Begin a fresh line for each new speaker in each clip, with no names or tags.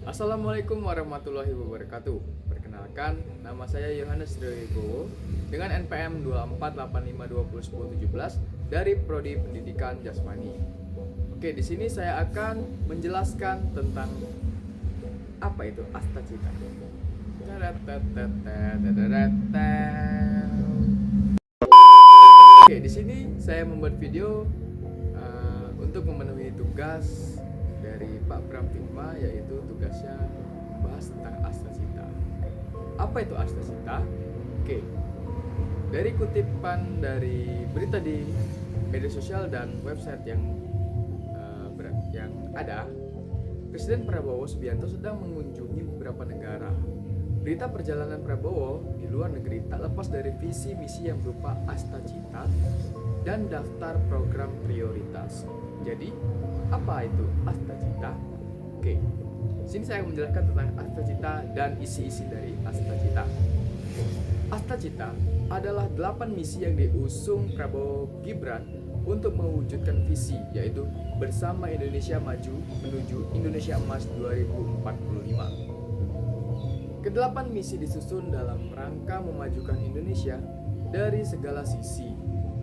Assalamualaikum warahmatullahi wabarakatuh. Perkenalkan, nama saya Yohanes Riowibowo dengan NPM 2485201017 dari Prodi Pendidikan Jasmani. Oke, di sini saya akan menjelaskan tentang apa itu astacita. Oke, di sini saya membuat video untuk memenuhi tugas dari Pak Bram Fitma, yaitu tugasnya membahas tentang astacita. Apa itu astacita? Oke, dari kutipan dari berita di media sosial dan website yang ada, Presiden Prabowo Subianto sedang mengunjungi beberapa negara. Berita perjalanan Prabowo di luar negeri tak lepas dari visi misi yang berupa astacita dan daftar program prioritas. Jadi, apa itu astacita? Oke, sini saya akan menjelaskan tentang astacita dan isi-isi dari astacita. Astacita adalah 8 misi yang diusung Prabowo Gibran untuk mewujudkan visi, yaitu bersama Indonesia maju menuju Indonesia Emas 2045. Kedelapan misi disusun dalam rangka memajukan Indonesia dari segala sisi,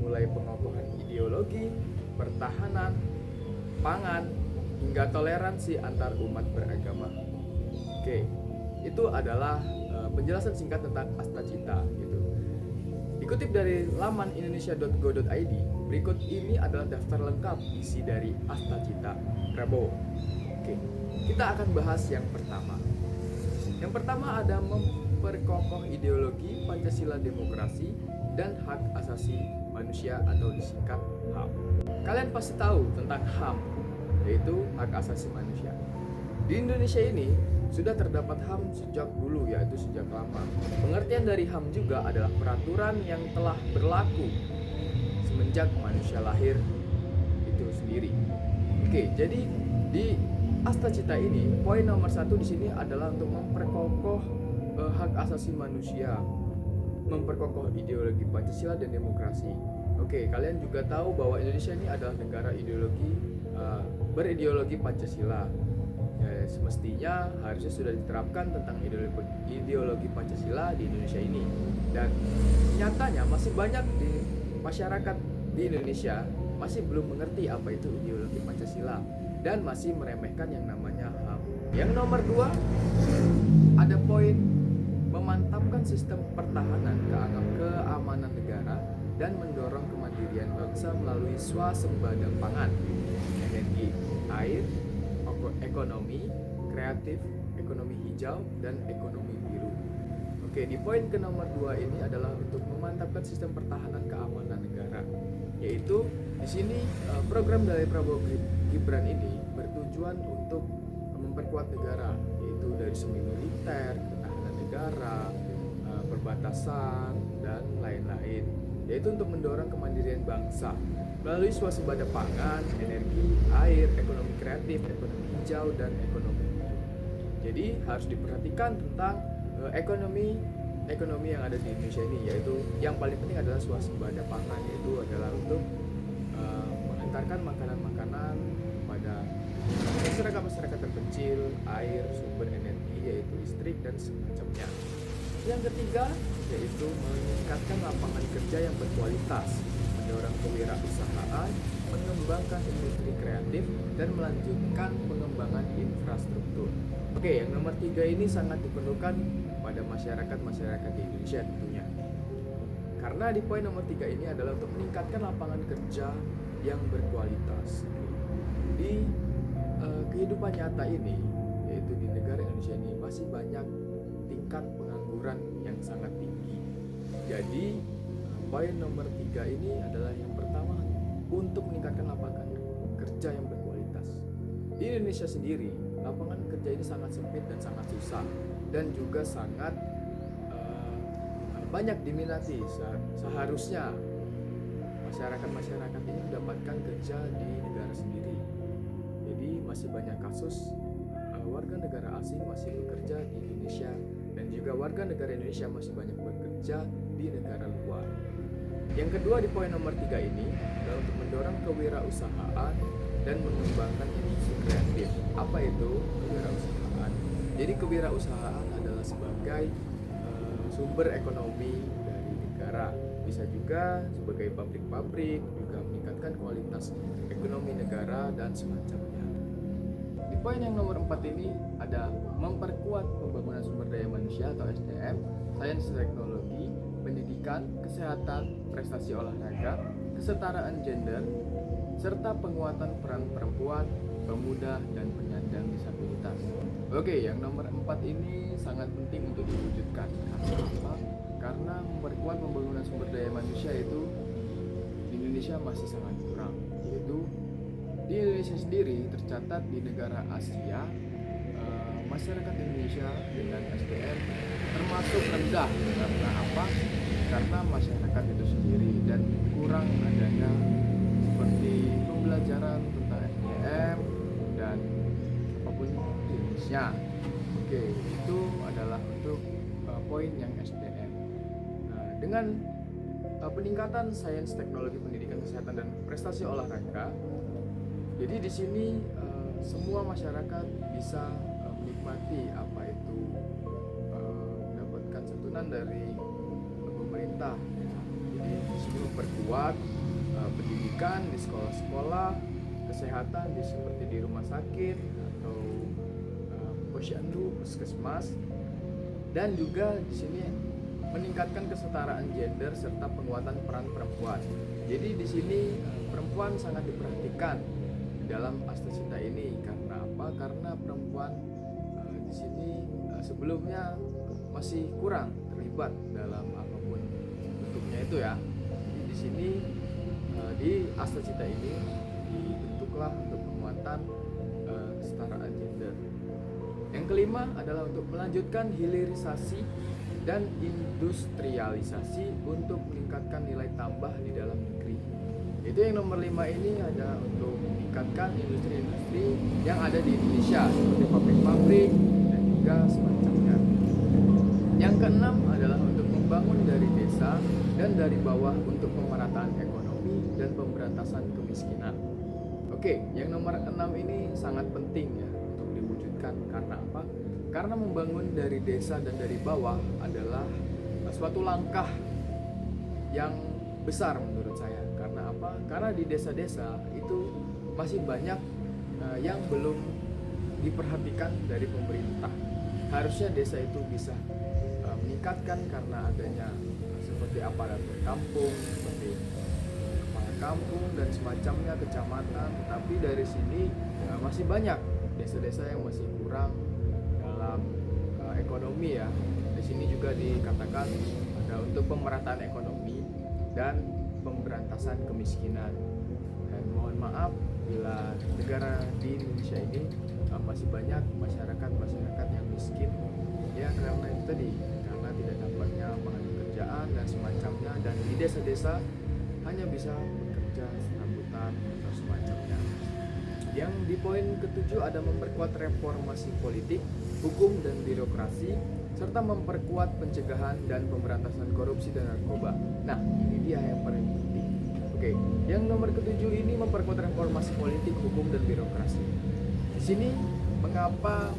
mulai pengokohan ideologi, pertahanan, pangan, hingga toleransi antar umat beragama. Oke, itu adalah penjelasan singkat tentang astacita gitu. Dikutip dari laman indonesia.go.id, berikut ini adalah daftar lengkap isi dari astacita Prabowo. Oke, kita akan bahas yang pertama. Yang pertama ada memperkokoh ideologi Pancasila demokrasi dan hak asasi manusia atau disingkat HAM. Kalian pasti tahu tentang HAM, yaitu hak asasi manusia. Di Indonesia ini sudah terdapat HAM sejak dulu, yaitu sejak lama. Pengertian dari HAM juga adalah peraturan yang telah berlaku semenjak manusia lahir itu sendiri. Oke, jadi di astacita ini poin nomor 1 di sini adalah untuk memperkokoh hak asasi manusia, memperkokoh ideologi Pancasila dan demokrasi. Oke, kalian juga tahu bahwa Indonesia ini adalah negara berideologi Pancasila. Ya, semestinya harusnya sudah diterapkan tentang ideologi Pancasila di Indonesia ini. Dan nyatanya masih banyak di masyarakat di Indonesia masih belum mengerti apa itu ideologi Pancasila dan masih meremehkan yang namanya HAM. Yang nomor 2 ada poin memantapkan sistem pertahanan keamanan negara dan mendorong kemandirian bangsa melalui swasembada pangan, energi, air, ekonomi kreatif, ekonomi hijau, dan ekonomi biru. Oke, di poin ke nomor 2 ini adalah untuk memantapkan sistem pertahanan keamanan negara, yaitu di sini program dari Prabowo Gibran ini bertujuan untuk memperkuat negara, yaitu dari segi militer, ketahanan negara, perbatasan, dan lain-lain, yaitu untuk mendorong kemandirian bangsa melalui swasembada pangan, energi, air, ekonomi kreatif, ekonomi hijau, dan ekonomi biru. Jadi harus diperhatikan tentang ekonomi yang ada di Indonesia ini, yaitu yang paling penting adalah swasembada pangan, yaitu adalah untuk mengantarkan makanan-makanan pada masyarakat terpencil, air, sumber energi yaitu listrik dan semacamnya. Yang ketiga yaitu meningkatkan lapangan kerja yang berkualitas, mendorong kewirausahaan, mengembangkan industri kreatif, dan melanjutkan pengembangan infrastruktur. Oke, yang nomor 3 ini sangat diperlukan pada masyarakat di Indonesia tentunya. Karena di poin nomor 3 ini adalah untuk meningkatkan lapangan kerja yang berkualitas. Di kehidupan nyata ini, yaitu di negara Indonesia ini, masih banyak tingkat pengangguran yang sangat tinggi. Jadi poin nomor 3 ini adalah yang pertama untuk meningkatkan lapangan kerja yang berkualitas. Di Indonesia sendiri, lapangan kerja ini sangat sempit dan sangat susah, dan juga sangat banyak diminati. Seharusnya masyarakat ini mendapatkan kerja di negara sendiri. Jadi masih banyak kasus warga negara asing masih bekerja di Indonesia, dan juga warga negara Indonesia masih banyak bekerja di negara luar. Yang kedua di poin nomor 3 ini adalah untuk mendorong kewirausahaan dan mengembangkan industri kreatif. Apa itu kewirausahaan? Jadi kewirausahaan adalah sebagai sumber ekonomi dari negara. Bisa juga sebagai pabrik-pabrik, juga meningkatkan kualitas ekonomi negara dan semacamnya. Di poin yang nomor 4 ini ada memperkuat pembangunan sumber daya manusia atau SDM, sains teknologi, pendidikan, kesehatan, prestasi olahraga, kesetaraan gender, serta penguatan peran perempuan, pemuda, dan penyandang disabilitas. Oke, yang nomor 4 ini sangat penting untuk diwujudkan. Karena apa? Karena memperkuat pembangunan sumber daya manusia itu di Indonesia masih sangat kurang. Yaitu di Indonesia sendiri tercatat di negara Asia, masyarakat Indonesia dengan SDM termasuk rendah. Karena apa? Karena masyarakat itu sendiri dan kurang adanya seperti pembelajaran tentang SDM dan apapun jenisnya. Oke, itu adalah untuk poin yang SDM. Nah, dengan peningkatan sains, teknologi, pendidikan, kesehatan, dan prestasi olahraga, jadi di sini semua masyarakat bisa menikmati apa itu mendapatkan santunan dari pemerintah. Jadi di sini memperkuat pendidikan di sekolah-sekolah, kesehatan seperti di rumah sakit atau posyandu, puskesmas, dan juga di sini meningkatkan kesetaraan gender serta penguatan peran perempuan. Jadi di sini perempuan sangat diperhatikan dalam Astacita ini. Karena apa? Karena perempuan di sini sebelumnya masih kurang terlibat dalam apapun bentuknya itu ya. Jadi di sini di Astacita ini dibentuklah untuk penguatan kesetaraan gender. Yang kelima adalah untuk melanjutkan hilirisasi dan industrialisasi untuk meningkatkan nilai tambah di dalam negeri. Itu yang nomor 5 ini ada untuk meningkatkan industri-industri yang ada di Indonesia seperti pabrik-pabrik dan juga semacamnya. Yang keenam adalah untuk membangun dari desa dan dari bawah untuk pemerataan ekonomi dan pemberantasan kemiskinan. Oke, yang nomor 6 ini sangat penting ya untuk diwujudkan. Karena apa? Karena membangun dari desa dan dari bawah adalah suatu langkah yang besar menurut saya. Karena apa? Karena di desa-desa itu masih banyak yang belum diperhatikan dari pemerintah. Harusnya desa itu bisa meningkatkan karena adanya seperti aparatur kampung, seperti kepala kampung dan semacamnya, kecamatan. Tetapi dari sini masih banyak desa-desa yang masih kurang dalam ekonomi ya. Di sini juga dikatakan ada untuk pemerataan ekonomi dan pemberantasan kemiskinan. Dan mohon maaf bila negara di Indonesia ini masih banyak masyarakat yang miskin ya, karena itu tadi, karena tidak dapatnya lapangan pekerjaan dan semacamnya, dan di desa-desa hanya bisa bekerja serabutan atau semacamnya. Yang di poin ke-7 ada memperkuat reformasi politik, hukum dan birokrasi, serta memperkuat pencegahan dan pemberantasan korupsi dan narkoba. Nah, ini dia yang paling penting. Oke, yang nomor ke-7 ini memperkuat reformasi politik, hukum dan birokrasi. Di sini mengapa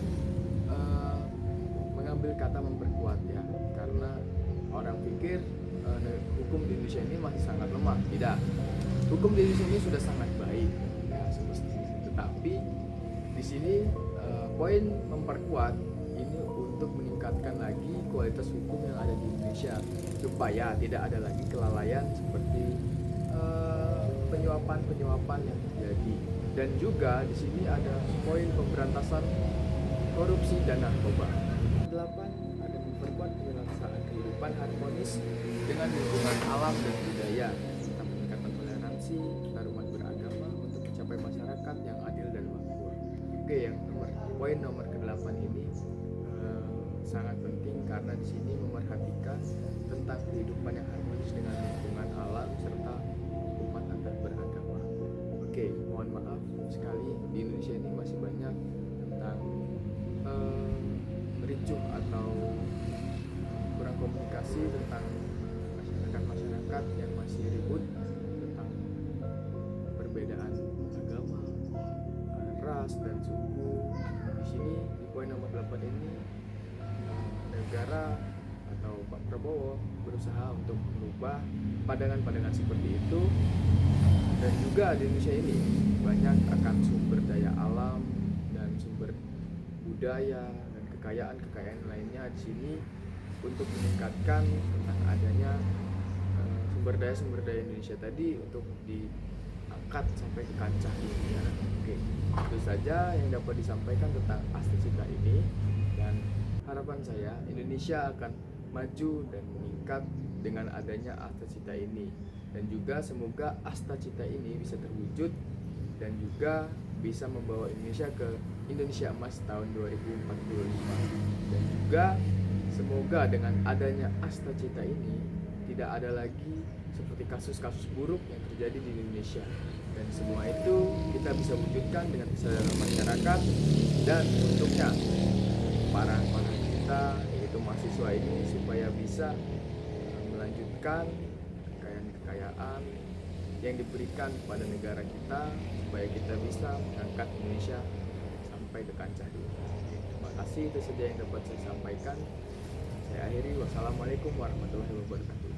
mengambil kata memperkuat ya? Karena orang pikir hukum di Indonesia ini masih sangat lemah. Tidak. Hukum di Indonesia ini sudah sangat baik ya, semestinya. Tetapi di sini poin memperkuat ini untuk meningkatkan lagi kualitas hukum yang ada di Indonesia supaya tidak ada lagi kelalaian seperti penyuapan yang terjadi. Dan juga di sini ada poin pemberantasan korupsi dan narkoba. 8 ada memperkuat penyelesaian kehidupan harmonis dengan lingkungan alam dan budaya, serta meningkatkan toleransi antarumat beragama untuk mencapai masyarakat yang adil dan makmur. Oke, yang poin nomor ke-8 ini sangat penting karena di sini memerhatikan tentang kehidupan yang harmonis dengan lingkungan alam serta umat antar beragama. Oke, mohon maaf sekali di Indonesia ini masih banyak tentang ricuh atau kurang komunikasi tentang masyarakat yang masih ribut tentang perbedaan agama, ras dan suku, di sini di poin nomor 8 ini negara atau Pak Prabowo berusaha untuk merubah pandangan-pandangan seperti itu, dan juga di Indonesia ini banyak akan sumber daya alam dan sumber budaya dan kekayaan lainnya di sini untuk meningkatkan tentang adanya sumber daya Indonesia tadi untuk diangkat sampai ke kancah dunia. Oke, itu saja yang dapat disampaikan tentang Asta Cita ini, dan harapan saya Indonesia akan maju dan meningkat dengan adanya Asta Cita ini, dan juga semoga Asta Cita ini bisa terwujud dan juga bisa membawa Indonesia ke Indonesia Emas tahun 2045. Dan juga semoga dengan adanya Asta Cita ini tidak ada lagi seperti kasus-kasus buruk yang terjadi di Indonesia, dan semua itu kita bisa wujudkan dengan kesadaran masyarakat, dan untuknya para kita yaitu mahasiswa ini supaya bisa melanjutkan kekayaan yang diberikan kepada negara kita, supaya kita bisa mengangkat Indonesia sampai ke kancah dunia. Terima kasih, itu saja yang dapat saya sampaikan. Saya akhiri, wassalamualaikum warahmatullahi wabarakatuh.